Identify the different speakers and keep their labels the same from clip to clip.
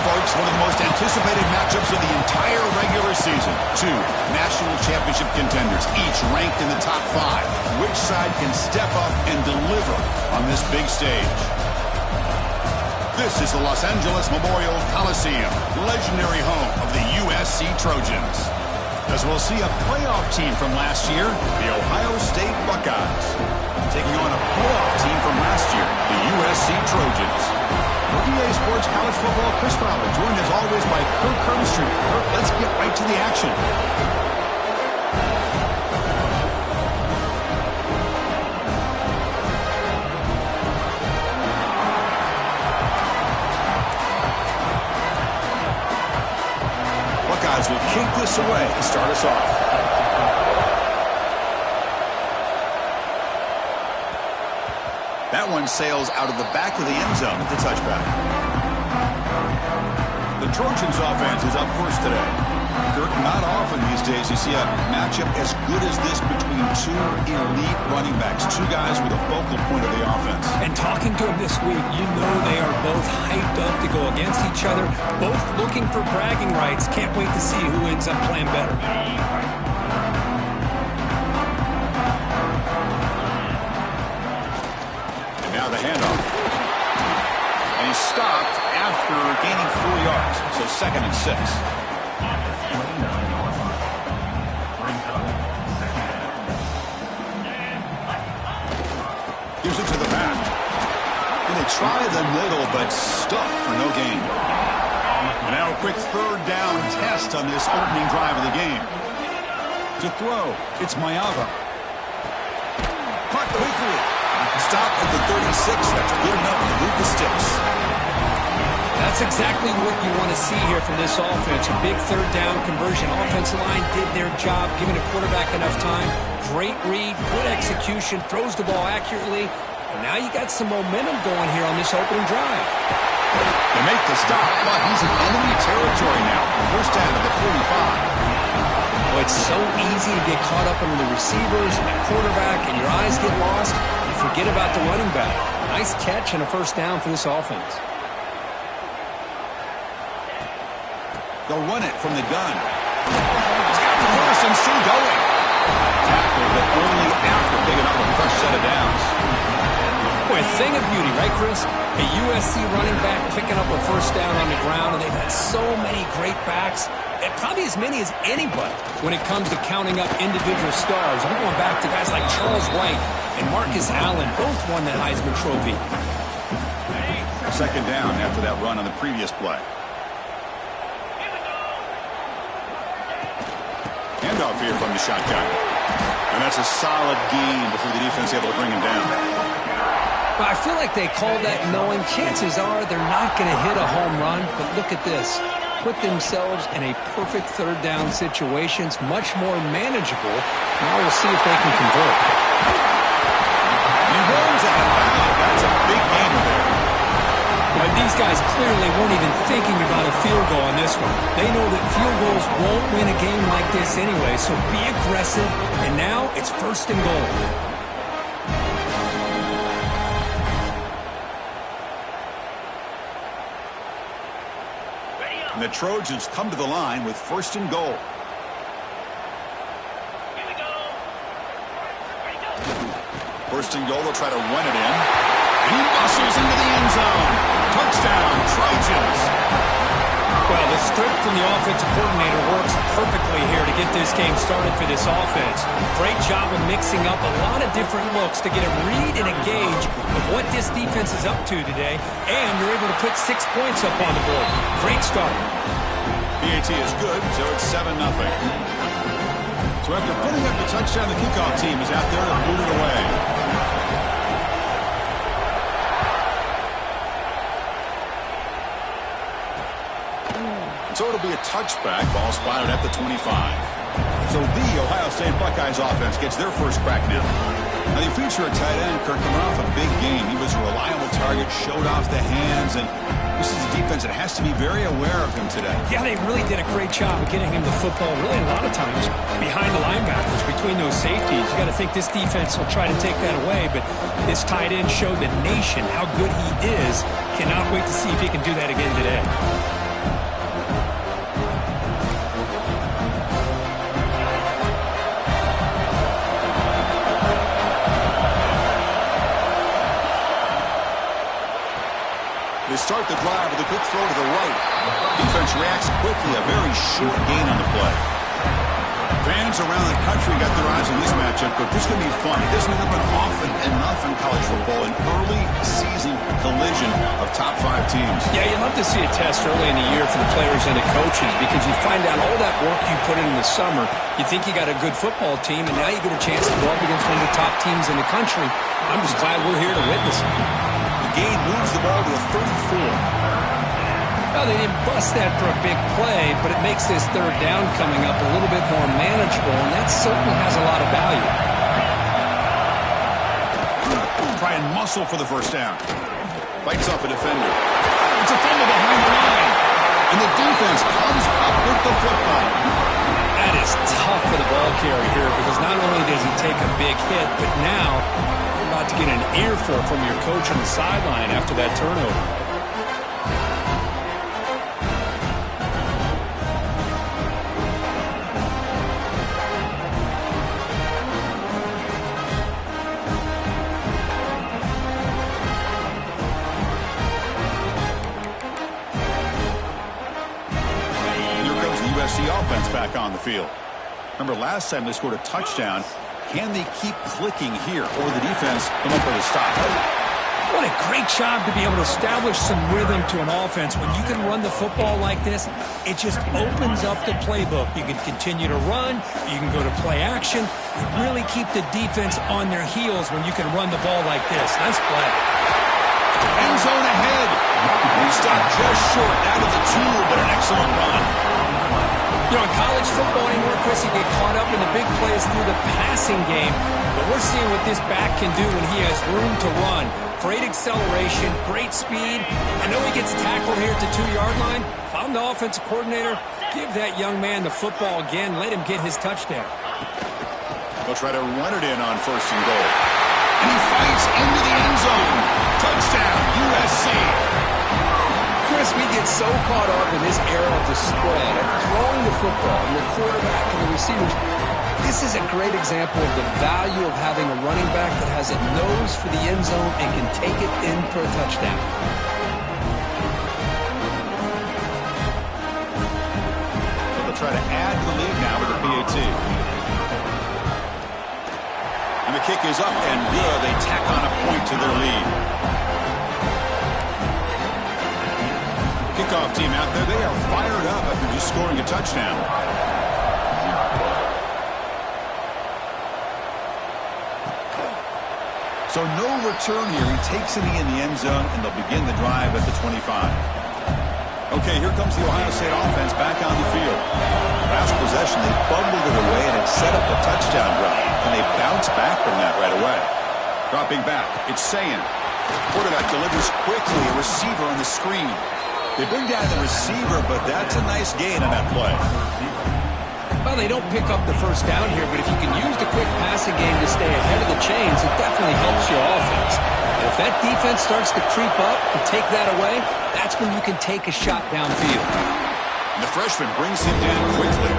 Speaker 1: folks, one of the most anticipated matchups of the entire regular season. Two national championship contenders, each ranked in the top 5. Which side can step up and deliver on this big stage? This is the Los Angeles Memorial Coliseum, legendary home of the USC Trojans. As we'll see a playoff team from last year, the Ohio State Buckeyes, taking on a playoff team from last year, the USC Trojans. For EA Sports College Football, Chris Fowler, joined as always by Kirk Hermstreet. Kirk, let's get right to the action. Buckeyes will kick this away to start us off. That one sails out of the back of the end zone at the touchback. The Trojans offense is up first today. Kirk, not often these days you see a matchup as good as this between two elite running backs, two guys with a focal point of the offense.
Speaker 2: And talking to them this week, you know they are both hyped up to go against each other, both looking for bragging rights. Can't wait to see who ends up playing better.
Speaker 1: Now the handoff. And he's stopped after gaining 4 yards. So 2nd and 6. Gives it to the back. And they try the middle, but stuffed for no gain. And now a quick 3rd down test on this opening drive of the game. To throw, it's Mayava. Caught quickly. Stop at the 36. That's good enough to move the sticks.
Speaker 2: That's exactly what you want to see here from this offense. A big 3rd down conversion. Offensive line did their job, giving the quarterback enough time. Great read, good execution, throws the ball accurately. And now you got some momentum going here on this opening drive.
Speaker 1: They make the stop, but he's in enemy territory now. First down to the 45.
Speaker 2: Well, it's so easy to get caught up under the receivers and the quarterback, and your eyes get lost. Forget about the running back. Nice catch and a first down for this offense.
Speaker 1: They'll run it from the gun. He's got the pass and still going. Tackle, but only after picking up a fresh set of downs.
Speaker 2: Boy, a thing of beauty, right, Chris? A USC running back picking up a first down on the ground, and they've had so many great backs, and probably as many as anybody when it comes to counting up individual stars. I'm going back to guys like Charles White and Marcus Allen, both won the Heisman Trophy.
Speaker 1: 2nd down after that run on the previous play. Handoff here from the shotgun. And that's a solid gain before the defense able to bring him down.
Speaker 2: Well, I feel like they call that knowing chances are they're not going to hit a home run, but look at this. Put themselves in a perfect 3rd down situation. It's much more manageable. Now we'll see if they can convert.
Speaker 1: He runs out of bounds. That's a big gainer there.
Speaker 2: But these guys clearly weren't even thinking about a field goal on this one. They know that field goals won't win a game like this anyway, so be aggressive. And now it's 1st and goal.
Speaker 1: And the Trojans come to the line with 1st and goal. First and goal, they'll try to run it in. He muscles into the end zone. Touchdown, Trojans.
Speaker 2: Well, the script from the offensive coordinator works perfectly here to get this game started for this offense. Great job of mixing up a lot of different looks to get a read and a gauge of what this defense is up to today, and you're able to put 6 points up on the board. Great start.
Speaker 1: PAT is good, so it's 7-0. So after putting up the touchdown, the kickoff team is out there to boot it away. So it'll be a touchback, ball spotted at the 25. So the Ohio State Buckeyes offense gets their first crack now. Now they feature a tight end, Kirk, coming off a big game. He was a reliable target, showed off the hands, and this is a defense that has to be very aware of him today.
Speaker 2: Yeah, they really did a great job of getting him the football, really a lot of times behind the linebackers, between those safeties. You got to think this defense will try to take that away, but this tight end showed the nation how good he is. Cannot wait to see if he can do that again today.
Speaker 1: throw to the right. Defense reacts quickly. A very short gain on the play. Fans around the country got their eyes on this matchup, but this is going to be fun. It doesn't happen often enough in college football, an early season collision of top 5 teams.
Speaker 2: Yeah, you'd love to see a test early in the year for the players and the coaches because you find out all that work you put in the summer. You think you got a good football team, and now you get a chance to go up against one of the top teams in the country. I'm just glad we're here to witness it.
Speaker 1: The gain moves the ball to a 34.
Speaker 2: Well, they didn't bust that for a big play, but it makes this third down coming up a little bit more manageable, and that certainly has a lot of value.
Speaker 1: Try and muscle for the first down. Bites off a defender. It's a fumble behind the line. And the defense comes up with the football.
Speaker 2: That is tough for the ball carrier here because not only does he take a big hit, but now you're about to get an earful from your coach on the sideline after that turnover.
Speaker 1: Offense back on the field. Remember last time they scored a touchdown. Can they keep clicking here, or the defense come up with a stop?
Speaker 2: What a great job to be able to establish some rhythm to an offense. When you can run the football like this, it just opens up the playbook. You can continue to run. You can go to play action. You really keep the defense on their heels when you can run the ball like this. Nice play.
Speaker 1: End zone ahead. He stopped just short out of the 2, but an excellent run.
Speaker 2: You know, in college football anymore, Chris, you get caught up in the big plays through the passing game. But we're seeing what this back can do when he has room to run. Great acceleration, great speed. I know he gets tackled here at the 2-yard line. If I'm the offensive coordinator, give that young man the football again. Let him get his touchdown.
Speaker 1: They'll try to run it in on 1st and goal. And he fights into the end zone. Touchdown, USC.
Speaker 2: Chris, we get so caught up in this era of the spread, of throwing the football, and the quarterback and the receivers. This is a great example of the value of having a running back that has a nose for the end zone and can take it in for a touchdown.
Speaker 1: So they'll try to add to the lead now with the PAT. And the kick is up and good. They tack on a point to their lead. Kickoff team out there, they are fired up after just scoring a touchdown. So no return here. He takes it in the end zone, and they'll begin the drive at the 25. Okay, here comes the Ohio State offense back on the field. Last possession, they fumbled it away, and it set up a touchdown drive. And they bounce back from that right away. Dropping back, it's Sayin. Quarterback delivers quickly, a receiver on the screen. They bring down the receiver, but that's a nice gain on that play.
Speaker 2: Well, they don't pick up the first down here, but if you can use the quick passing game to stay ahead of the chains, it definitely helps your offense. And if that defense starts to creep up and take that away, that's when you can take a shot downfield.
Speaker 1: And the freshman brings him down quickly.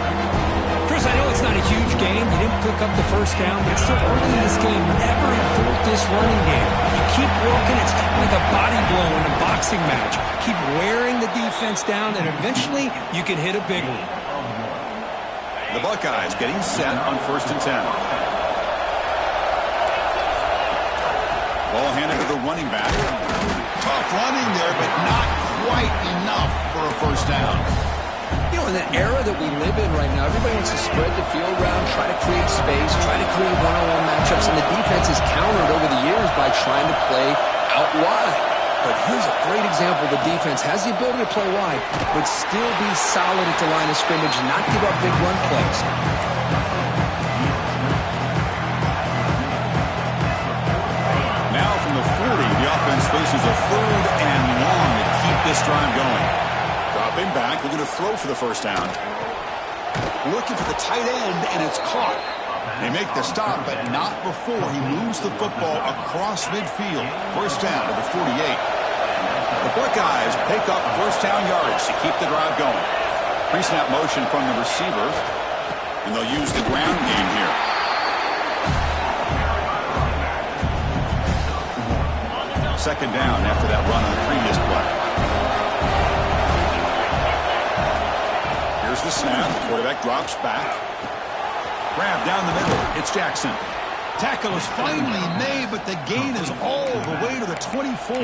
Speaker 2: Chris, I know it's not a huge game. You didn't pick up the first down, but it's still early in this game. Never improve this running game. You keep working. It's kind of like a body blow in a boxing match. Keep wearing the defense down, and eventually you can hit a big one.
Speaker 1: The Buckeyes getting set on 1st and 10. Ball handed to the running back. Tough running there, but not quite enough for a first down.
Speaker 2: You know, in the era that we live in right now, everybody wants to spread the field around, try to create space, try to create one-on-one matchups, and the defense is countered over the years by trying to play out wide. But here's a great example. The defense has the ability to play wide, but still be solid at the line of scrimmage and not give up big run plays.
Speaker 1: Now from the 40, the offense faces a 3rd and long to keep this drive going. Dropping back, looking to throw for the first down. Looking for the tight end, and it's caught. They make the stop, but not before he moves the football across midfield. First down to the 48. The Buckeyes pick up first down yardage to keep the drive going. Pre-snap motion from the receiver, and they'll use the ground game here. Second down after that run on the previous play. the snap. Quarterback drops back. Grab down the middle. It's Jackson.
Speaker 3: Tackle is finally made, but the gain is all the way to the 24.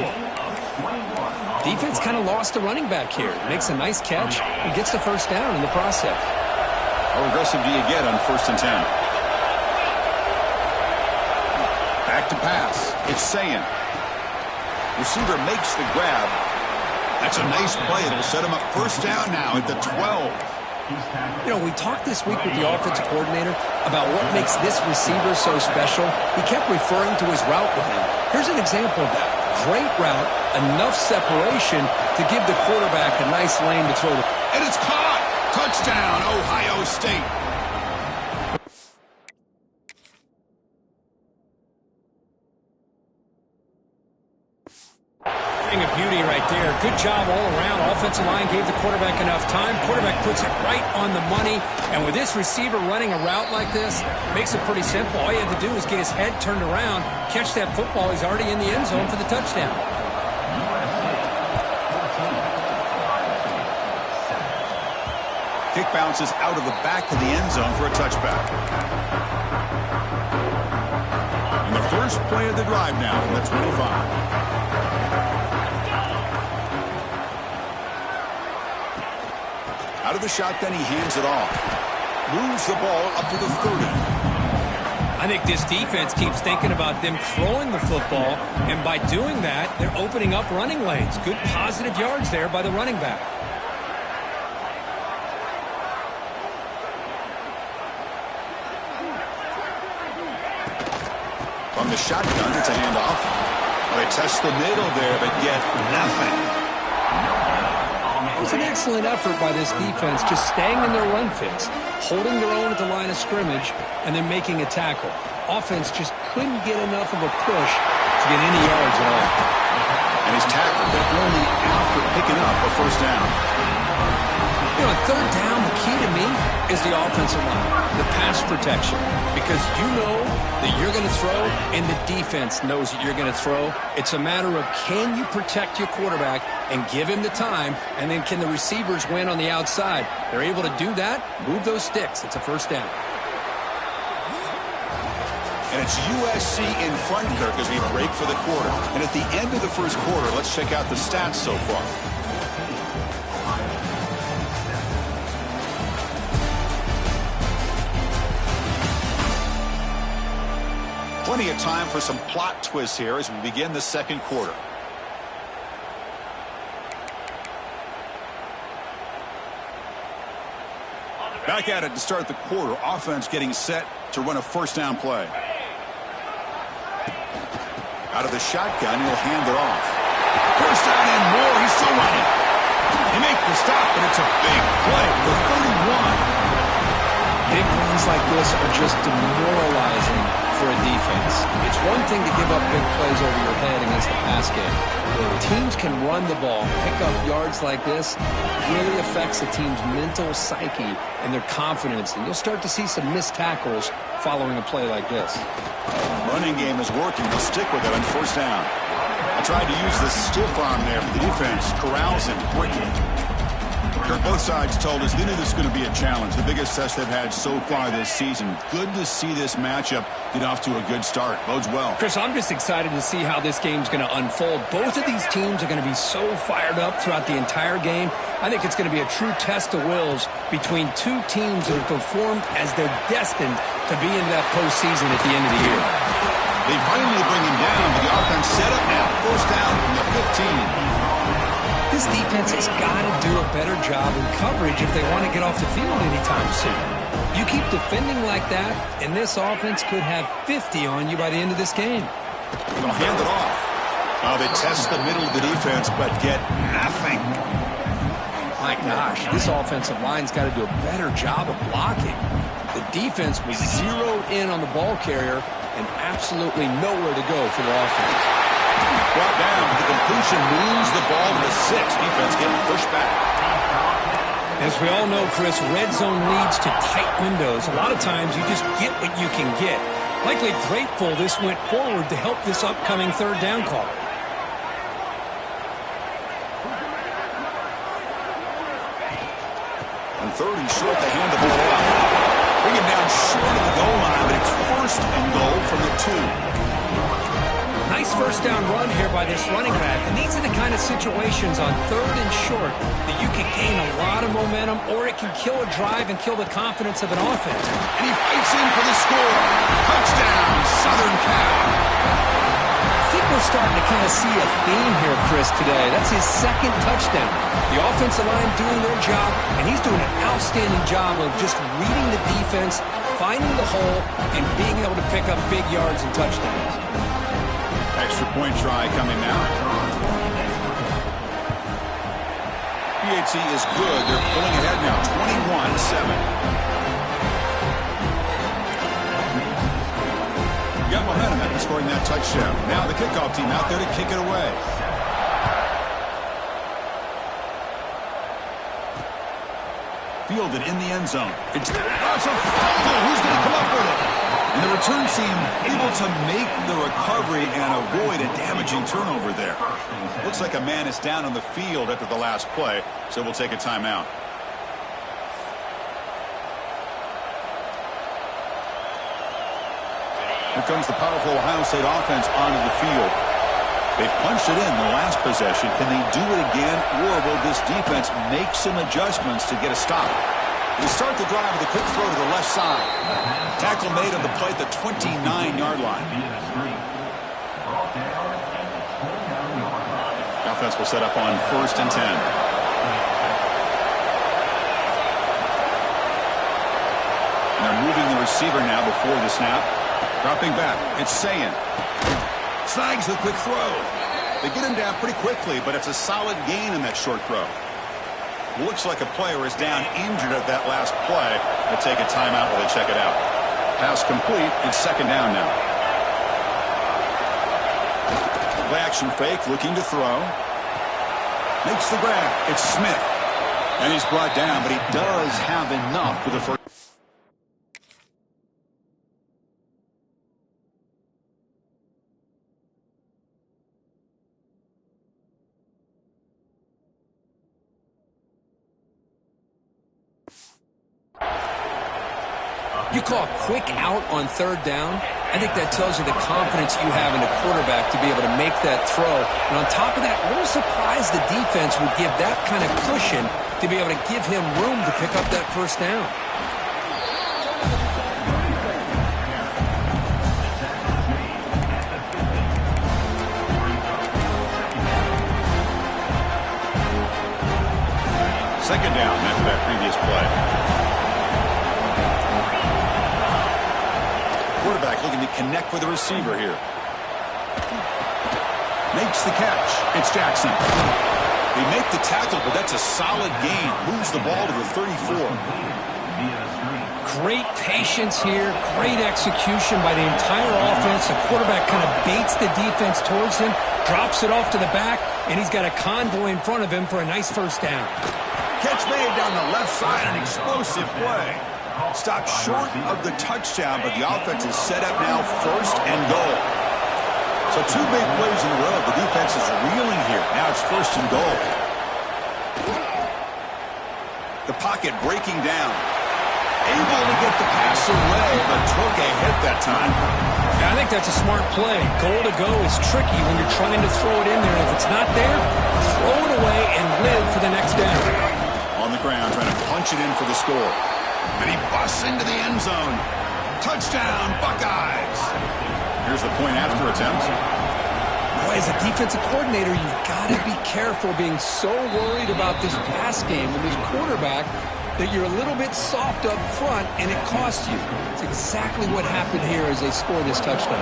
Speaker 2: Defense kind of lost the running back here. Makes a nice catch and gets the first down in the process.
Speaker 1: How aggressive do you get on 1st and 10? Back to pass. It's Sayin. Receiver makes the grab. That's a nice play. It'll set him up first down now at the 12.
Speaker 2: You know, we talked this week with the offensive coordinator about what makes this receiver so special. He kept referring to his route running. Here's an example of that. Great route, enough separation to give the quarterback a nice lane to throw to.
Speaker 1: And it's caught! Touchdown, Ohio State!
Speaker 2: Thing of beauty right there. Good job all around. Offensive line gave the quarterback enough time. Quarterback puts it right on the money. And with this receiver running a route like this, makes it pretty simple. All you have to do is get his head turned around, catch that football. He's already in the end zone for the touchdown.
Speaker 1: Kick bounces out of the back of the end zone for a touchback. And the first play of the drive now from the 25. Out of the shotgun, he hands it off. Moves the ball up to the 30.
Speaker 2: I think this defense keeps thinking about them throwing the football, and by doing that, they're opening up running lanes. Good positive yards there by the running back.
Speaker 1: From the shotgun, it's a handoff. Well, they test the middle there, but get nothing.
Speaker 2: It was an excellent effort by this defense, just staying in their run fits, holding their own at the line of scrimmage, and then making a tackle. Offense just couldn't get enough of a push to get any yards at all.
Speaker 1: And he's tackled, but only after picking up a first down.
Speaker 2: You know, third down, the key to me is the offensive line, the pass protection, because you know that you're going to throw and the defense knows that you're going to throw. It's a matter of can you protect your quarterback and give him the time, and then can the receivers win on the outside? They're able to do that, move those sticks. It's a first down.
Speaker 1: And it's USC in front, Kirk, as we break for the quarter. And at the end of the first quarter, let's check out the stats so far. Plenty of time for some plot twists here as we begin the second quarter. Back at it to start the quarter. Offense getting set to run a first down play. Out of the shotgun, he'll hand it off. First down and more. He's still running. He makes the stop, and it's a big play for 31.
Speaker 2: Big runs like this are just demoralizing for a defense. It's one thing to give up big plays over your head against the pass game. When teams can run the ball, pick up yards like this, it really affects the team's mental psyche and their confidence. And you'll start to see some missed tackles following a play like this.
Speaker 1: Running game is working. They'll stick with it on first down. I tried to use the stiff arm there for the defense. Corrals him quickly. Kirk, both sides told us they knew this was going to be a challenge. The biggest test they've had so far this season. Good to see this matchup get off to a good start. Bodes well.
Speaker 2: Chris, I'm just excited to see how this game's going to unfold. Both of these teams are going to be so fired up throughout the entire game. I think it's going to be a true test of wills between two teams that have performed as they're destined to be in that postseason at the end of the year.
Speaker 1: They finally bring him down, but the offense set up now. First down from the 15.
Speaker 2: This defense has got to do a better job in coverage if they want to get off the field anytime soon. You keep defending like that, and this offense could have 50 on you by the end of this game.
Speaker 1: They'll hand it off. Oh, they test the middle of the defense, but get nothing.
Speaker 2: My gosh, this offensive line's got to do a better job of blocking. The defense was zeroed in on the ball carrier and absolutely nowhere to go for the offense.
Speaker 1: Brought down. The completion moves the ball to the 6. Defense getting pushed back.
Speaker 2: As we all know, Chris, red zone leads to tight windows. A lot of times you just get what you can get. Likely grateful this went forward to help this upcoming third down call.
Speaker 1: On third and short, they hand the ball off. Bring him down short of the goal line, but it's first and goal from the 2.
Speaker 2: Nice first down run here by this running back. And these are the kind of situations on third and short that you can gain a lot of momentum, or it can kill a drive and kill the confidence of an offense.
Speaker 1: And he fights in for the score. Touchdown, Southern Cal.
Speaker 2: I think we're starting to kind of see a theme here, Chris, today. That's his second touchdown. The offensive line doing their job, and he's doing an outstanding job of just reading the defense, finding the hole, and being able to pick up big yards and touchdowns.
Speaker 1: Extra point try coming now. PAT is good. They're pulling ahead now, 21-7. Got momentum after scoring that touchdown. Now the kickoff team out there to kick it away. Fielded in the end zone. It's a fumble. Who's going to come up with it? And the return team able to make the recovery and avoid a damaging turnover there. Looks like a man is down on the field after the last play, so we'll take a timeout. Here comes the powerful Ohio State offense onto the field. They punched it in the last possession. Can they do it again, or will this defense make some adjustments to get a stop? They start the drive with a quick throw to the left side. Tackle made on the play at the 29-yard line. The offense will set up on 1st and 10. And they're moving the receiver now before the snap. Dropping back. It's Sayin. Snags the quick throw. They get him down pretty quickly, but it's a solid gain in that short throw. Looks like a player is down injured at that last play. They'll take a timeout while they check it out. Pass complete. It's 2nd down now. Play action fake, looking to throw. Makes the grab. It's Smith. And he's brought down, but he does have enough for the first.
Speaker 2: You call a quick out on 3rd down. I think that tells you the confidence you have in a quarterback to be able to make that throw. And on top of that, a little surprised the defense would give that kind of cushion to be able to give him room to pick up that 1st down.
Speaker 1: Second down after that previous play. Quarterback looking to connect with the receiver here. Makes the catch. It's Jackson. They make the tackle, but that's a solid gain. Moves the ball to the 34.
Speaker 2: Great patience here. Great execution by the entire offense. The quarterback kind of baits the defense towards him, drops it off to the back, and he's got a convoy in front of him for a nice 1st down.
Speaker 1: Catch made down the left side, an explosive play. Stopped short of the touchdown, but the offense is set up now 1st and goal. So 2 big plays in a row. The defense is reeling here. Now it's 1st and goal. The pocket breaking down. Able to get the pass away, but took a hit that time.
Speaker 2: Yeah, I think that's a smart play. Goal to go is tricky when you're trying to throw it in there. If it's not there, throw it away and live for the next down.
Speaker 1: On the ground, trying to punch it in for the score. And he busts into the end zone. Touchdown, Buckeyes. Here's the point after attempt.
Speaker 2: Boy, as a defensive coordinator, you've got to be careful being so worried about this pass game with this quarterback that you're a little bit soft up front, and it costs you. It's exactly what happened here as they score this touchdown.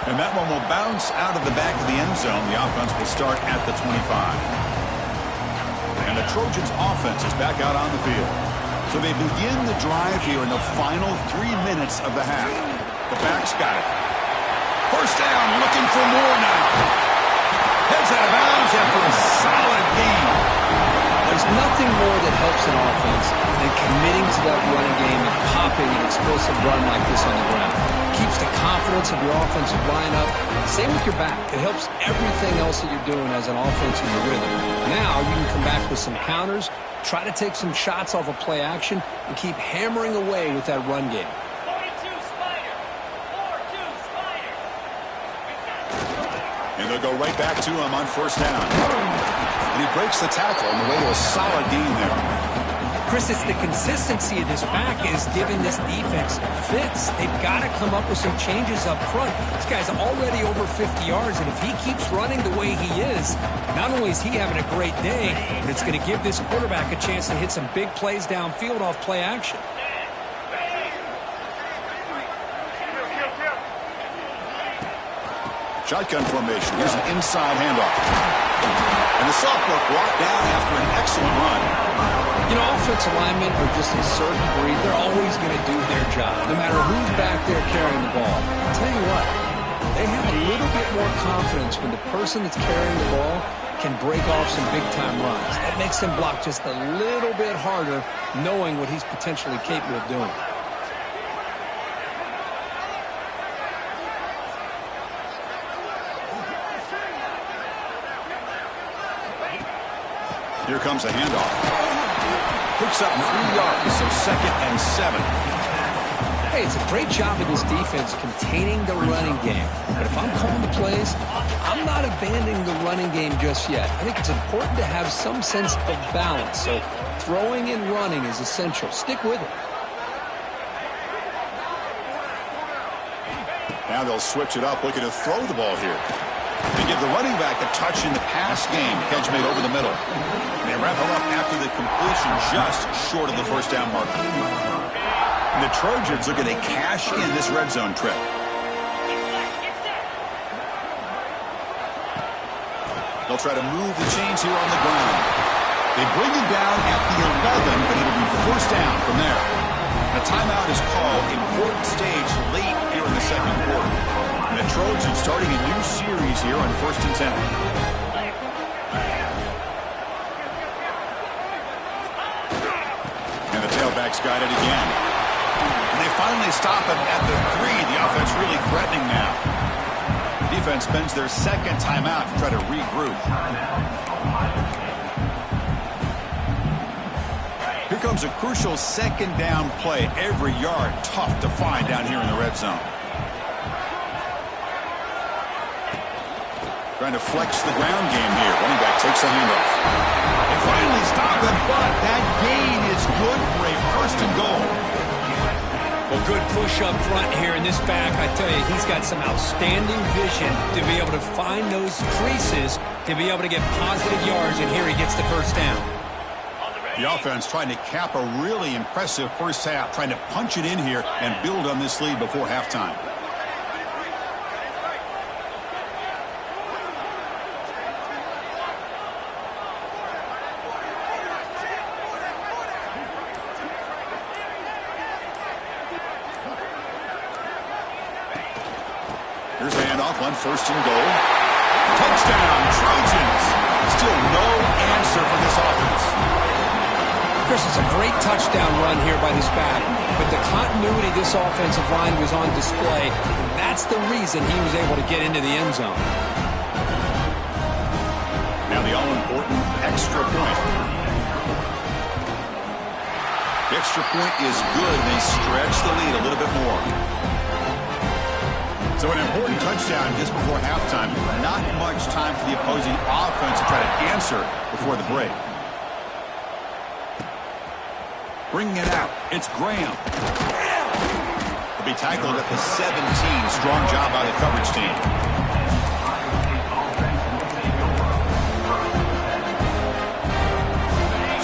Speaker 1: And that one will bounce out of the back of the end zone. The offense will start at the 25. And the Trojans' offense is back out on the field. So they begin the drive here in the final 3 minutes of the half. The backs got it. 1st down, looking for more now. Heads out of bounds after a solid gain.
Speaker 2: There's nothing more that helps an offense than committing to that running game and popping an explosive run like this on the ground. Keeps the confidence of your offensive lineup. Same with your back. It helps everything else that you're doing as an offense in the rhythm. Now you can come back with some counters, try to take some shots off of play action, and keep hammering away with that run game.
Speaker 1: And they'll go right back to him on first down. And he breaks the tackle on the way to a solid gain there.
Speaker 2: Chris, it's the consistency of this back is giving this defense fits. They've got to come up with some changes up front. This guy's already over 50 yards, and if he keeps running the way he is, not only is he having a great day, but it's going to give this quarterback a chance to hit some big plays downfield off play action.
Speaker 1: Shotgun formation. Here's an inside handoff. And the sophomore brought down after an excellent run.
Speaker 2: You know, offensive linemen are just a certain breed. They're always going to do their job, no matter who's back there carrying the ball. I'll tell you what, they have a little bit more confidence when the person that's carrying the ball can break off some big-time runs. That makes them block just a little bit harder, knowing what he's potentially capable of doing.
Speaker 1: Here comes a handoff. Picks up 3 yards, so 2nd and 7.
Speaker 2: Hey, it's a great job of this defense containing the running game. But if I'm calling the plays, I'm not abandoning the running game just yet. I think it's important to have some sense of balance. So throwing and running is essential. Stick with it.
Speaker 1: Now they'll switch it up, looking to throw the ball here. They give the running back a touch in the pass game. Catch made over the middle. They wrap it up after the completion just short of the first down marker. And the Trojans looking to cash in this red zone trip. They'll try to move the chains here on the ground. They bring him down at the 11, but it'll be first down from there. A timeout is called. Important stage late here in the second quarter. And the Trojans starting a new series here on 1st and 10. And the tailback's got it again. And they finally stop him at the 3. The offense really threatening now. Defense spends their second timeout to try to regroup. Here comes a crucial second down play. Every yard tough to find down here in the red zone. Trying to flex the ground game here. Running back takes a handoff. They finally stop him, but that gain is good for a 1st and goal.
Speaker 2: Well, good push up front here in this back. I tell you, he's got some outstanding vision to be able to find those creases, to be able to get positive yards, and here he gets the first down.
Speaker 1: The offense trying to cap a really impressive first half, trying to punch it in here and build on this lead before halftime. Here's a handoff on 1st and goal. Touchdown, Trojans. Still no answer for this offense.
Speaker 2: Chris, it's a great touchdown run here by this back, but the continuity of this offensive line was on display, and that's the reason he was able to get into the end zone.
Speaker 1: Now the all-important extra point. The extra point is good, and they stretch the lead a little bit more. So an important touchdown just before halftime. Not much time for the opposing offense to try to answer before the break. Bringing it out, it's Graham. He'll be tackled at the 17. Strong job by the coverage team.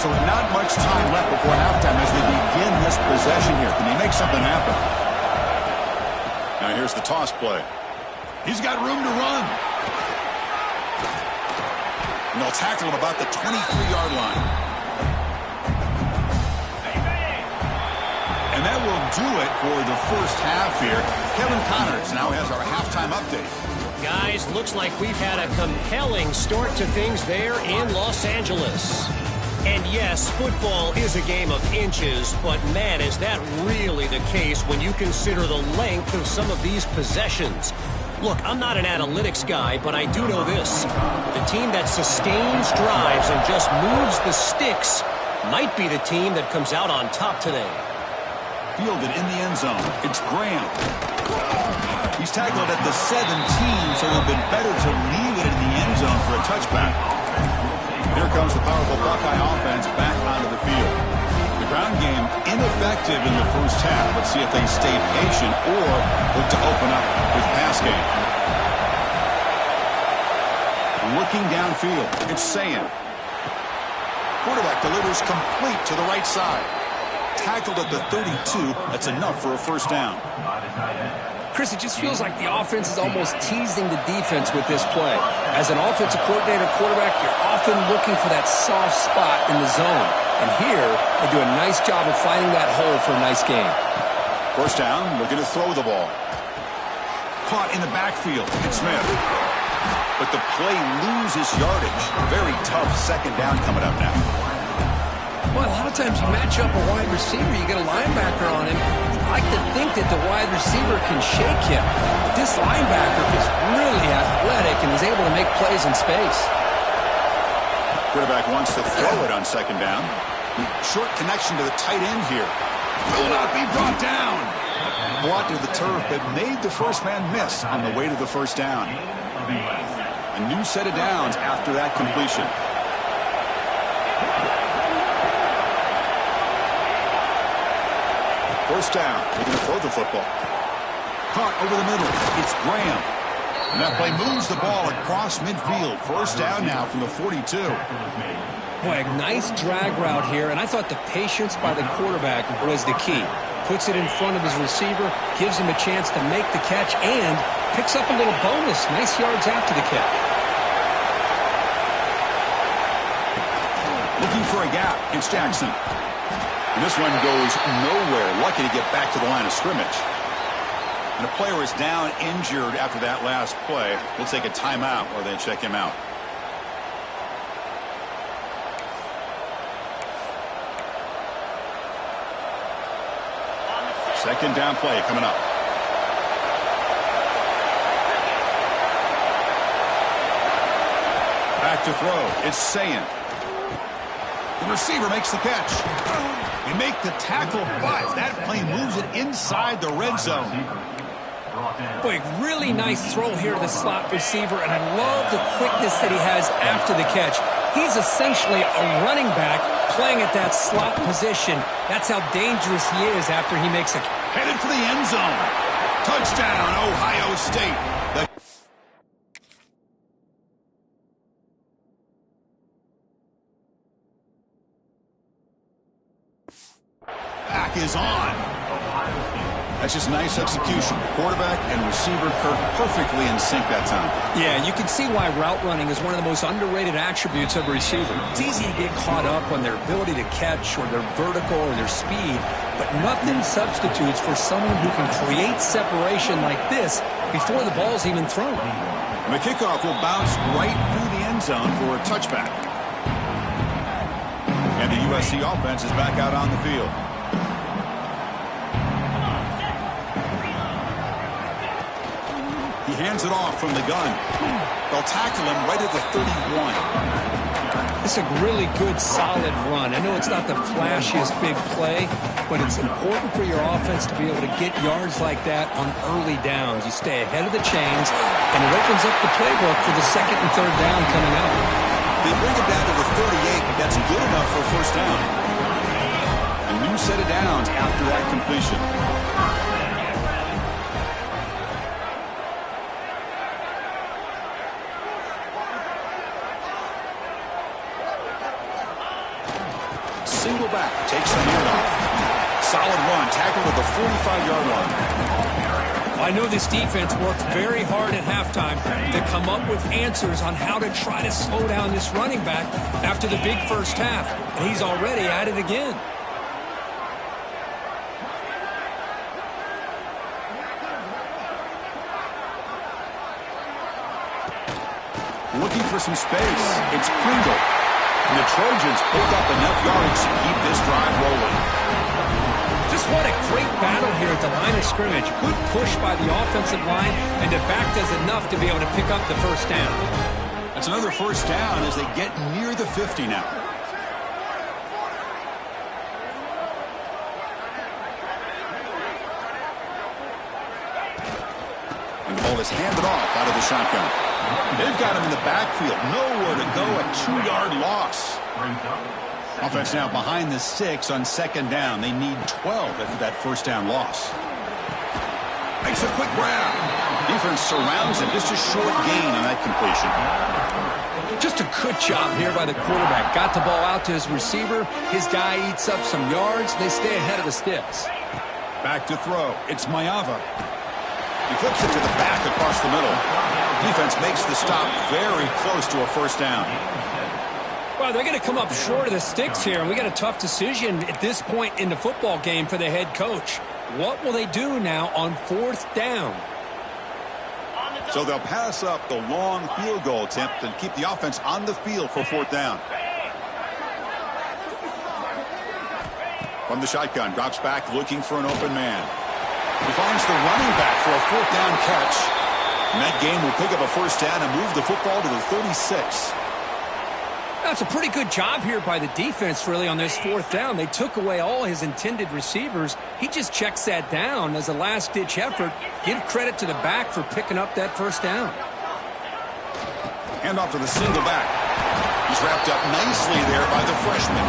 Speaker 1: So not much time left before halftime as they begin this possession here. Can they make something happen? Now here's the toss play. He's got room to run. And they'll tackle him about the 23-yard line. And that will do it for the first half here. Kevin Connors now has our halftime update.
Speaker 4: Guys, looks like we've had a compelling start to things there in Los Angeles. And yes, football is a game of inches, but man, is that really the case when you consider the length of some of these possessions. Look, I'm not an analytics guy, but I do know this. The team that sustains drives and just moves the sticks might be the team that comes out on top today.
Speaker 1: Fielded in the end zone. It's Graham. He's tackled at the 17, so it would have been better to leave it in the end zone for a touchback. Here comes the powerful Buckeye offense back onto the field. The ground game ineffective in the first half. Let's see if they stay patient or look to open up with pass game. Looking downfield, it's Sayan. Quarterback delivers complete to the right side. Tackled at the 32. That's enough for a first down.
Speaker 2: Chris, it just feels like the offense is almost teasing the defense with this play. As an offensive coordinator quarterback, you're often looking for that soft spot in the zone. And here, they do a nice job of finding that hole for a nice game.
Speaker 1: First down, looking to throw the ball. Caught in the backfield. It's Smith. But the play loses yardage. Very tough second down coming up now.
Speaker 2: Well, a lot of times you match up a wide receiver, you get a linebacker on him. I like to think that the wide receiver can shake him. But this linebacker is really athletic and is able to make plays in space.
Speaker 1: Quarterback wants to throw it on second down. Short connection to the tight end here. Will not be brought down. Brought to the turf, but made the first man miss on the way to the first down. A new set of downs after that completion. First down. They're going to throw the football. Caught over the middle. It's Graham. And that play moves the ball across midfield. First down now from the 42.
Speaker 2: Boy, a nice drag route here, and I thought the patience by the quarterback was the key. Puts it in front of his receiver, gives him a chance to make the catch, and picks up a little bonus. Nice yards after the catch.
Speaker 1: Looking for a gap. It's Jackson. And this one goes nowhere. Lucky to get back to the line of scrimmage. And a player is down injured after that last play. We'll take a timeout or they check him out. Second down play coming up. Back to throw. It's Sayan. The receiver makes the catch. They make the tackle, but that play moves it inside the red zone.
Speaker 2: Boy, really nice throw here to the slot receiver, and I love the quickness that he has after the catch. He's essentially a running back playing at that slot position. That's how dangerous he is after he makes a catch.
Speaker 1: Headed for the end zone. Touchdown, Ohio State. Back is on. That's just nice execution. Quarterback and receiver perfectly in sync that time.
Speaker 2: Yeah, you can see why route running is one of the most underrated attributes of a receiver. It's easy to get caught up on their ability to catch or their vertical or their speed, but nothing substitutes for someone who can create separation like this before the ball's even thrown.
Speaker 1: And the kickoff will bounce right through the end zone for a touchback. And the USC offense is back out on the field. He hands it off from the gun. They'll tackle him right at the 31.
Speaker 2: It's a really good, solid run. I know it's not the flashiest big play, but it's important for your offense to be able to get yards like that on early downs. You stay ahead of the chains, and it opens up the playbook for the second and third down coming up.
Speaker 1: They bring it down to the 38, but that's good enough for a first down. A new set of downs after that completion. Single back, takes the handoff. Solid run, tackled at the 45-yard line.
Speaker 2: I know this defense worked very hard at halftime to come up with answers on how to try to slow down this running back after the big first half. And he's already at it again.
Speaker 1: Looking for some space. It's Pringle. And the Trojans pick up enough yardage to keep this drive rolling.
Speaker 2: Just what a great battle here at the line of scrimmage. Good push by the offensive line, and the back does enough to be able to pick up the first down.
Speaker 1: That's another first down as they get near the 50 now. And the ball is handed off out of the shotgun. They've got him in the backfield. Nowhere to go, a 2-yard loss. Offense now behind the 6 on second down. They need 12 after that first down loss. Makes a quick grab. Defense surrounds him. Just a short gain on that completion.
Speaker 2: Just a good job here by the quarterback. Got the ball out to his receiver. His guy eats up some yards. They stay ahead of the sticks.
Speaker 1: Back to throw. It's Mayava. He flips it to the back across the middle. Defense makes the stop very close to a first down.
Speaker 2: Well, they're going to come up short of the sticks here, and we got a tough decision at this point in the football game for the head coach. What will they do now on fourth down?
Speaker 1: So they'll pass up the long field goal attempt and keep the offense on the field for fourth down. From the shotgun, drops back looking for an open man. He finds the running back for a fourth down catch. And that game will pick up a first down and move the football to the 36.
Speaker 2: That's a pretty good job here by the defense, really, on this fourth down. They took away all his intended receivers. He just checks that down as a last-ditch effort. Give credit to the back for picking up that first down.
Speaker 1: Hand off to the single back. He's wrapped up nicely there by the freshman.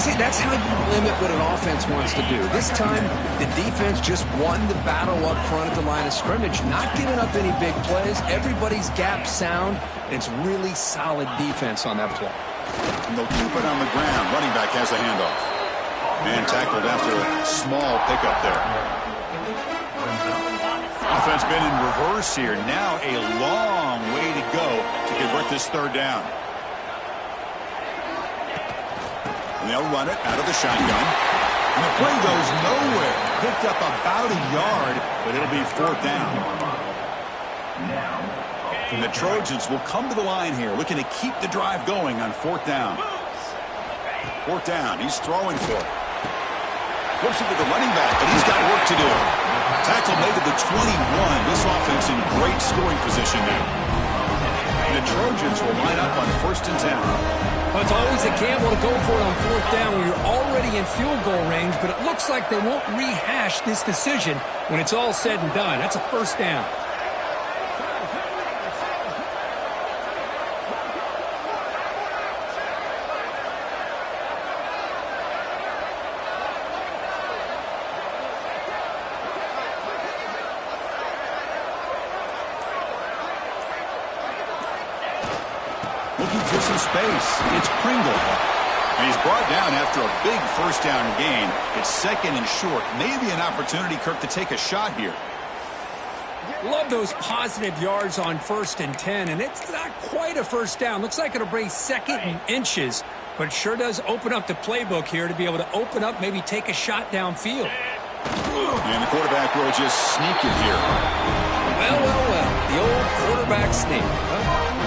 Speaker 2: See, that's how you limit what an offense wants to do. This time, the defense just won the battle up front at the line of scrimmage, not giving up any big plays. Everybody's gap sound. It's really solid defense on that play.
Speaker 1: And they'll keep it on the ground. Running back has the handoff. Man tackled after a small pickup there. Offense been in reverse here. Now a long way to go to convert this third down. And they'll run it out of the shotgun. And the play goes nowhere. Picked up about a yard, but it'll be fourth down. And the Trojans will come to the line here, looking to keep the drive going on fourth down. Fourth down. He's throwing for it. Flips it to the running back, but he's got work to do. Tackle made at the 21. This offense in great scoring position now. And the Trojans will line up on first and 10.
Speaker 2: Well, it's always a gamble to go for it on fourth down when you're already in field goal range, but it looks like they won't rehash this decision when it's all said and done. That's a first down.
Speaker 1: Looking for some space. It's Pringle. And he's brought down after a big first down gain. It's second and short. Maybe an opportunity, Kirk, to take a shot here.
Speaker 2: Love those positive yards on first and 10, and it's not quite a first down. Looks like it'll bring second and inches, but sure does open up the playbook here to be able to open up, maybe take a shot downfield.
Speaker 1: And the quarterback will just sneak it here.
Speaker 2: Well, the old quarterback sneak.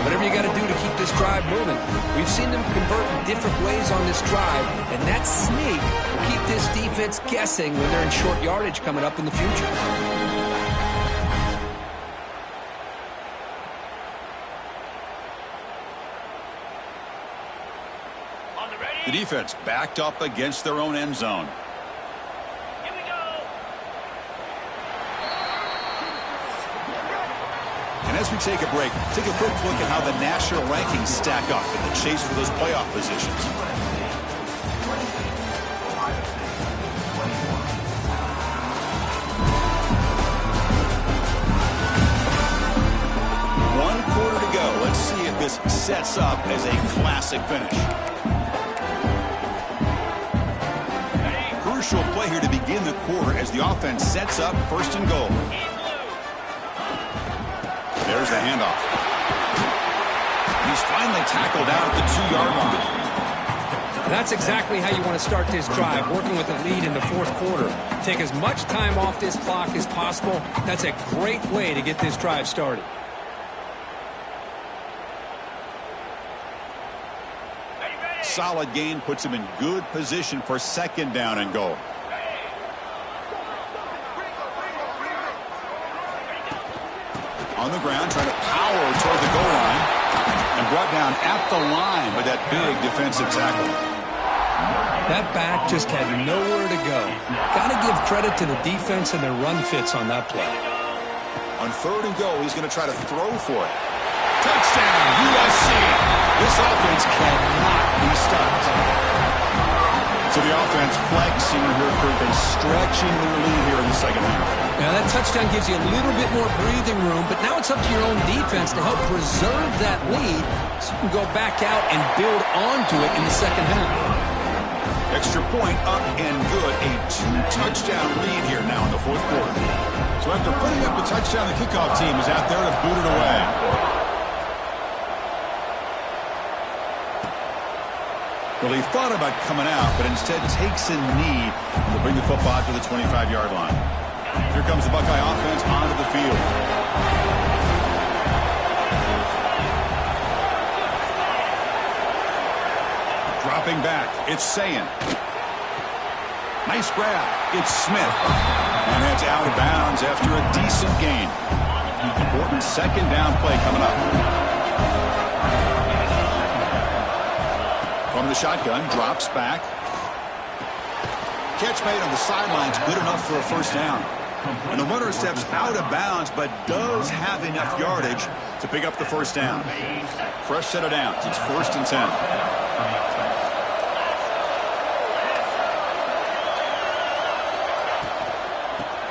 Speaker 2: Whatever you got to do to keep this drive moving. We've seen them convert in different ways on this drive, and that sneak will keep this defense guessing when they're in short yardage coming up in the future.
Speaker 1: The defense backed up against their own end zone. And as we take a break, take a quick look at how the national rankings stack up in the chase for those playoff positions. One quarter to go. Let's see if this sets up as a classic finish. Crucial play here to begin the quarter as the offense sets up first and goal. There's the handoff. He's finally tackled out at the 2-yard line.
Speaker 2: That's exactly how you want to start this drive, working with the lead in the fourth quarter. Take as much time off this clock as possible. That's a great way to get this drive started.
Speaker 1: Solid gain puts him in good position for second down and goal. On the ground, trying to power toward the goal line. And brought down at the line with that big defensive tackle.
Speaker 2: That back just had nowhere to go. Got to give credit to the defense and their run fits on that play.
Speaker 1: On third and goal, he's going to try to throw for it. Touchdown, USC. This offense cannot be stopped. So the offense flexing here, and stretching their lead here in the second half.
Speaker 2: Now that touchdown gives you a little bit more breathing room, but now it's up to your own defense to help preserve that lead so you can go back out and build onto it in the second half.
Speaker 1: Extra point up and good. A 2-touchdown lead here now in the fourth quarter. So after putting up a touchdown, the kickoff team is out there to boot it away. Well, he thought about coming out, but instead takes a knee and will bring the football to the 25-yard line. Here comes the Buckeye offense onto the field. Dropping back, it's Sayin. Nice grab, it's Smith. And it's out of bounds after a decent gain. Important second down play coming up. From the shotgun, drops back. Catch made on the sidelines, good enough for a first down. And the runner steps out of bounds, but does have enough yardage to pick up the first down. Fresh set of downs. It's 1st and 10.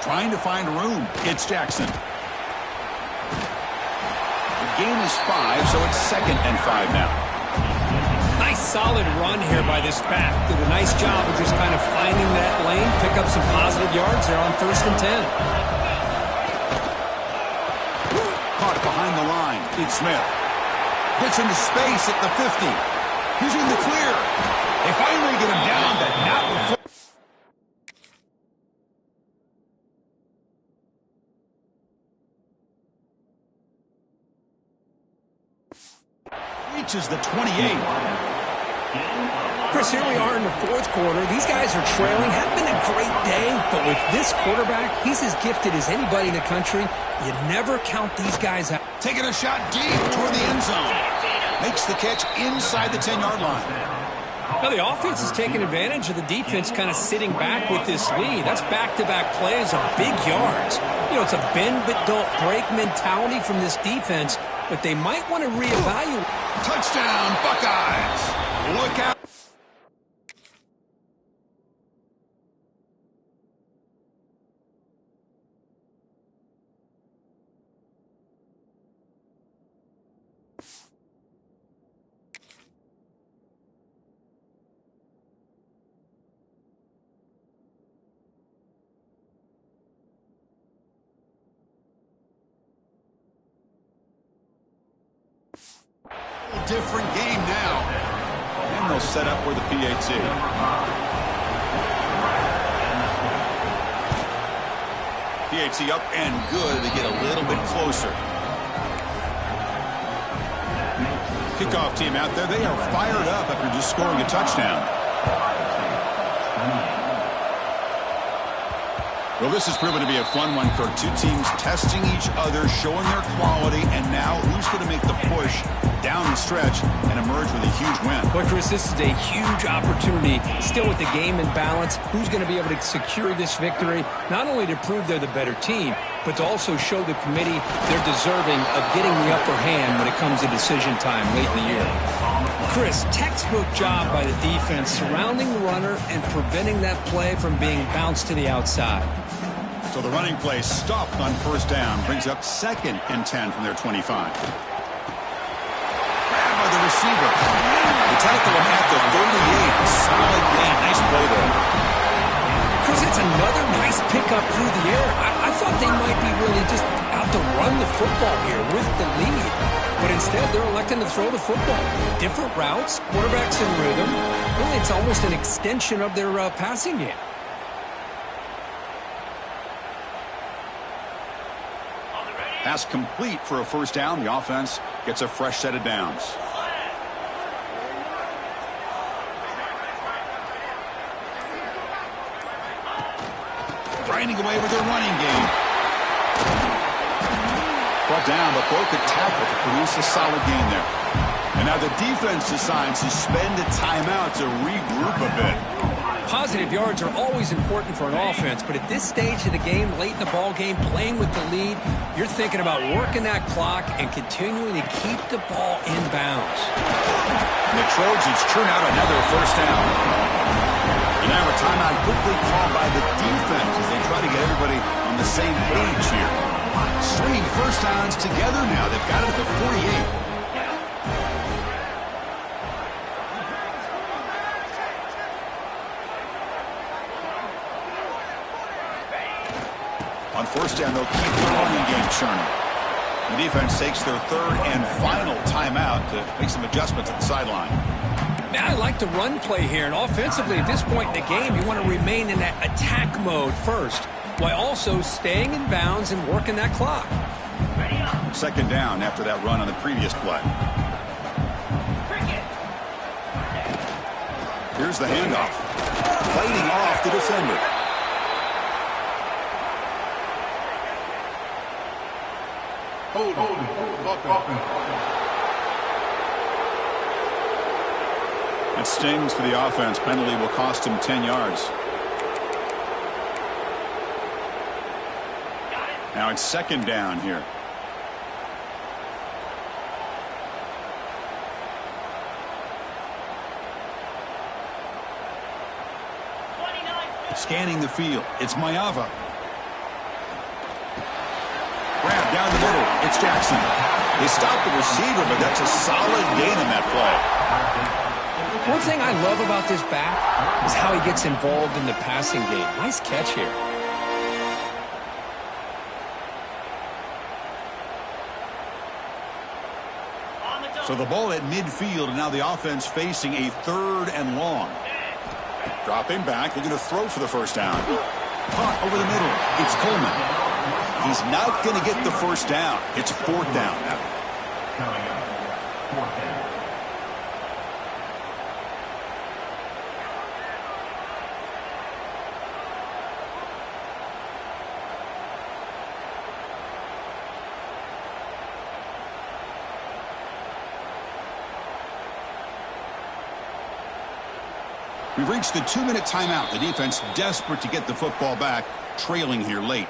Speaker 1: Trying to find room. It's Jackson. The gain is 5, so it's 2nd and 5 now.
Speaker 2: Nice solid run here by this back. Did a nice job of just kind of finding that lane, pick up some positive yards there on 1st and 10.
Speaker 1: Caught behind the line. It's Smith. Gets into space at the 50. He's in the clear. They finally get him down, but not before. Reaches the 28.
Speaker 2: Chris, here we are in the fourth quarter. These guys are trailing. Hadn't been a great day, but with this quarterback, he's as gifted as anybody in the country. You never count these guys out.
Speaker 1: Taking a shot deep toward the end zone. Makes the catch inside the 10-yard line.
Speaker 2: Now the offense is taking advantage of the defense kind of sitting back with this lead. That's back-to-back plays of big yards. You know, it's a bend but don't break mentality from this defense, but they might want to reevaluate.
Speaker 1: Touchdown, Buckeyes. Look out. Different game now. And they'll set up for the PAT. PAT up and good. They get a little bit closer. Kickoff team out there. They are fired up after just scoring a touchdown. Well, this has proven to be a fun one for two teams testing each other, showing their quality, and now who's going to make the push down the stretch and emerge with a huge win.
Speaker 2: But Chris, this is a huge opportunity. Still with the game in balance, who's going to be able to secure this victory, not only to prove they're the better team, but to also show the committee they're deserving of getting the upper hand when it comes to decision time late in the year. Chris, textbook job by the defense surrounding the runner and preventing that play from being bounced to the outside.
Speaker 1: So the running play stopped on first down, brings up 2nd and 10 from their 25. Grab by the receiver. The tackle him at the 38. Solid gain. Nice play there.
Speaker 2: Chris, it's another nice pickup through the air. I thought they might be really just out to run the football here with the lead. But instead, they're electing to throw the football. Different routes, quarterbacks in rhythm. Really, it's almost an extension of their passing game.
Speaker 1: Pass complete for a first down. The offense gets a fresh set of downs.
Speaker 3: grinding away with their running game.
Speaker 1: Brought down, but broke a tackle to produce a solid gain there. And now the defense decides to spend a timeout to regroup a bit.
Speaker 2: Positive yards are always important for an offense, but at this stage of the game, late in the ball game, playing with the lead, you're thinking about working that clock and continuing to keep the ball in bounds.
Speaker 1: And the Trojans churn out another first down. And now a timeout quickly called by the defense as they try to get everybody on the same page here.
Speaker 3: Stringing first downs together now. They've got it at the 48.
Speaker 1: On first down, they'll keep the running game churning. The defense takes their third and final timeout to make some adjustments at the sideline.
Speaker 2: Now I like the run play here, and offensively at this point in the game, you want to remain in that attack mode first, while also staying in bounds and working that clock.
Speaker 1: Second down after that run on the previous play. Here's the handoff. Fighting off the defender. It stings for the offense. Penalty will cost him 10 yards. Now it's second down here.
Speaker 3: Scanning the field. It's Mayava.
Speaker 1: Grab down the middle. It's Jackson. They stopped the receiver, but that's a solid gain in that play.
Speaker 2: One thing I love about this back is how he gets involved in the passing game. Nice catch here.
Speaker 1: So the ball at midfield, and now the offense facing a third and long. Dropping back, looking to throw for the first down. Caught over the middle. It's Coleman. He's not going to get the first down. It's fourth down now. We've reached the 2-minute timeout. The defense desperate to get the football back, trailing here late.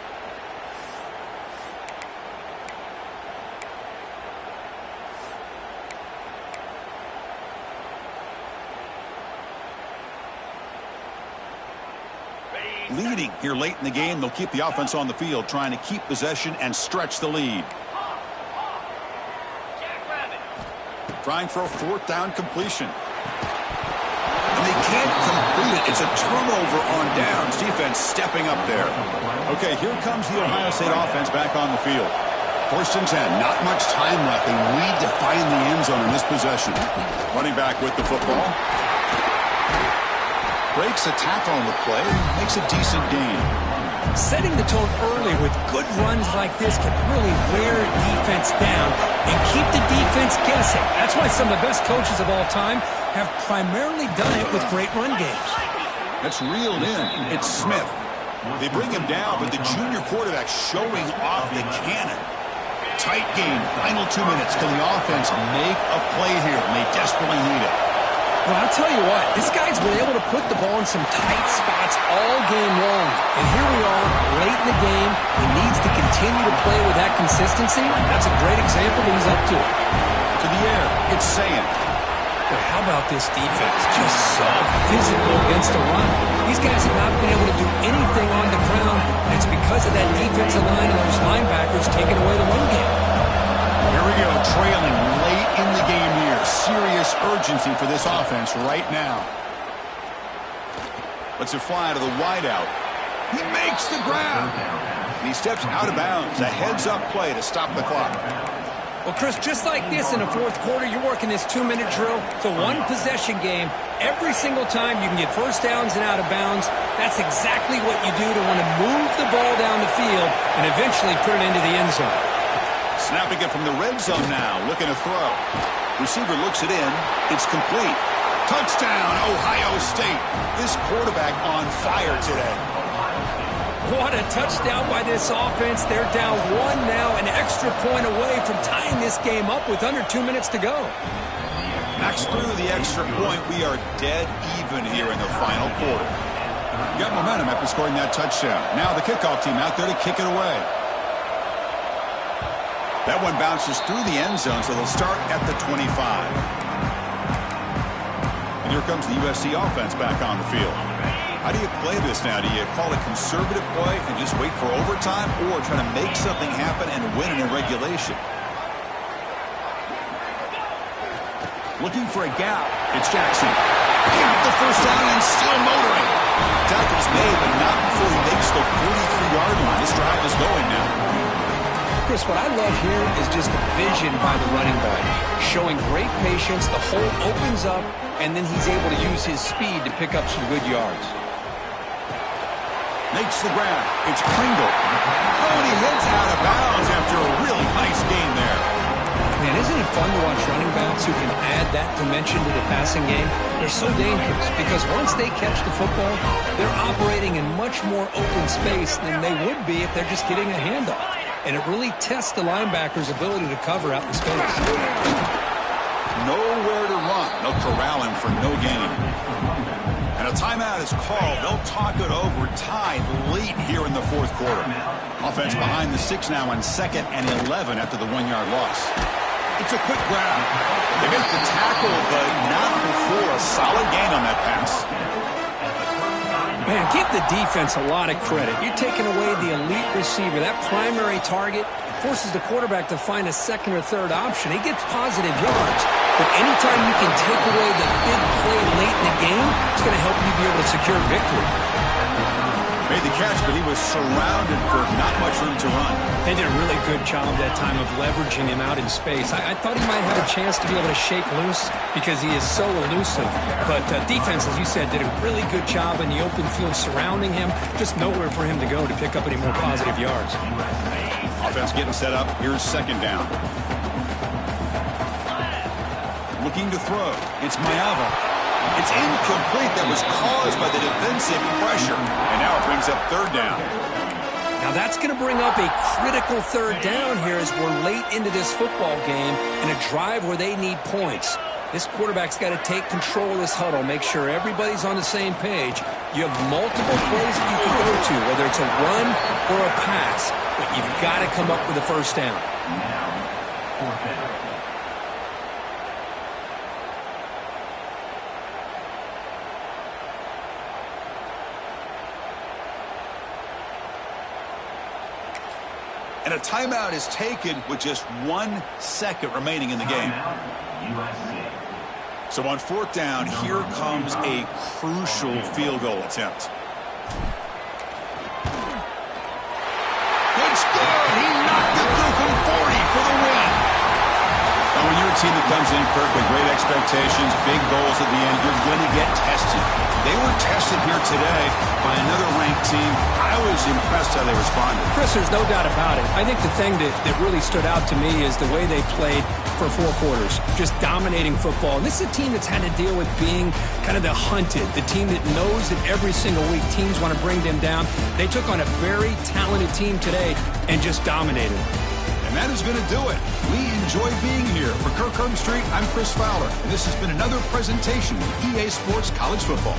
Speaker 1: Leading here late in the game, they'll keep the offense on the field, trying to keep possession and stretch the lead. Trying for a fourth down completion. And they can't complete it. It's a turnover on downs. Defense stepping up there. Okay, here comes the Ohio State offense back on the field. First and 10, not much time left. They need to find the end zone in this possession. Running back with the football. Breaks a tackle on the play, makes a decent gain.
Speaker 2: Setting the tone early with good runs like this can really wear defense down and keep the defense guessing. That's why some of the best coaches of all time have primarily done it with great run games.
Speaker 1: That's reeled in. It's Smith. They bring him down, but the junior quarterback showing off the cannon. Tight game, final 2 minutes. Can the offense make a play here? And they desperately need it.
Speaker 2: Well, I'll tell you what, this guy's been able to put the ball in some tight spots all game long. And here we are, late in the game. He needs to continue to play with that consistency. That's a great example that he's up to it.
Speaker 1: To the air, it's Saying.
Speaker 2: But how about this defense? Just so physical against the run. These guys have not been able to do anything on the ground, and it's because of that defensive line and those linebackers taking away the run game.
Speaker 1: Here we go, trailing late in the game here. Serious urgency for this offense right now. Lets it fly to the wideout. He makes the grab. And he steps out of bounds. A heads-up play to stop the clock.
Speaker 2: Well, Chris, just like this in the fourth quarter, you're working this 2-minute drill. It's a one-possession game. Every single time you can get first downs and out of bounds, that's exactly what you do to want to move the ball down the field and eventually put it into the end zone.
Speaker 1: Snapping it from the red zone now, looking to throw. Receiver looks it in. It's complete. Touchdown, Ohio State. This quarterback on fire today.
Speaker 2: What a touchdown by this offense. They're down 1 now, an extra point away from tying this game up with under 2 minutes to go.
Speaker 1: Max through the extra point. We are dead even here in the final quarter. Got momentum after scoring that touchdown. Now the kickoff team out there to kick it away. That one bounces through the end zone, so they'll start at the 25. And here comes the USC offense back on the field. How do you play this now? Do you call a conservative play and just wait for overtime, or try to make something happen and win it in regulation? Looking for a gap. It's Jackson. Got the first down and still motoring. Tackle's made, but not before he makes the 43-yard line. This drive is going now.
Speaker 2: Chris, what I love here is just the vision by the running back. Showing great patience, the hole opens up, and then he's able to use his speed to pick up some good yards.
Speaker 1: Makes the grab. It's Pringle. Oh, and he heads out of bounds after a really nice gain there.
Speaker 2: Man, isn't it fun to watch running backs who can add that dimension to the passing game? They're so dangerous because once they catch the football, they're operating in much more open space than they would be if they're just getting a handoff. And it really tests the linebacker's ability to cover out in space.
Speaker 1: Nowhere to run. They'll corral him for no gain. And a timeout is called. They'll talk it over, tied late here in the fourth quarter. Offense behind the 6 now on 2nd and 11 after the 1-yard loss. It's a quick grab. They make the tackle, but not before a solid gain on that pass.
Speaker 2: Man, give the defense a lot of credit. You're taking away the elite receiver. That primary target forces the quarterback to find a second or third option. He gets positive yards. But anytime you can take away the big play late in the game, it's going to help you be able to secure victory.
Speaker 1: Made the catch, but he was surrounded for not much room to run.
Speaker 2: They did a really good job that time of leveraging him out in space. I thought he might have a chance to be able to shake loose because he is so elusive. But defense, as you said, did a really good job in the open field surrounding him. Just nowhere for him to go to pick up any more positive yards.
Speaker 1: Offense getting set up. Here's 2nd down. Looking to throw. It's Maeva. It's incomplete. That was caused by the defensive pressure. And now it brings up 3rd down.
Speaker 2: Now that's going to bring up a critical 3rd down here as we're late into this football game in a drive where they need points. This quarterback's got to take control of this huddle, make sure everybody's on the same page. You have multiple plays that you can go to, whether it's a run or a pass, but you've got to come up with a 1st down.
Speaker 1: And a timeout is taken with just 1 second remaining in the game. So on 4th down, here comes a crucial field goal attempt. It's good. He knocked it through from 40 for the win. Now, when you're a team that comes in, Kirk, with great expectations, big goals at the end, you're going to get tested. They were tested here today by another ranked team. I was impressed how they responded.
Speaker 2: Chris, there's no doubt about it. I think the thing that really stood out to me is the way they played for 4 quarters, just dominating football. And this is a team that's had to deal with being kind of the hunted, the team that knows that every single week teams want to bring them down. They took on a very talented team today and just dominated.
Speaker 1: And that is going to do it. We enjoy being here. For Kirk Street, I'm Chris Fowler, and this has been another presentation of EA Sports College Football.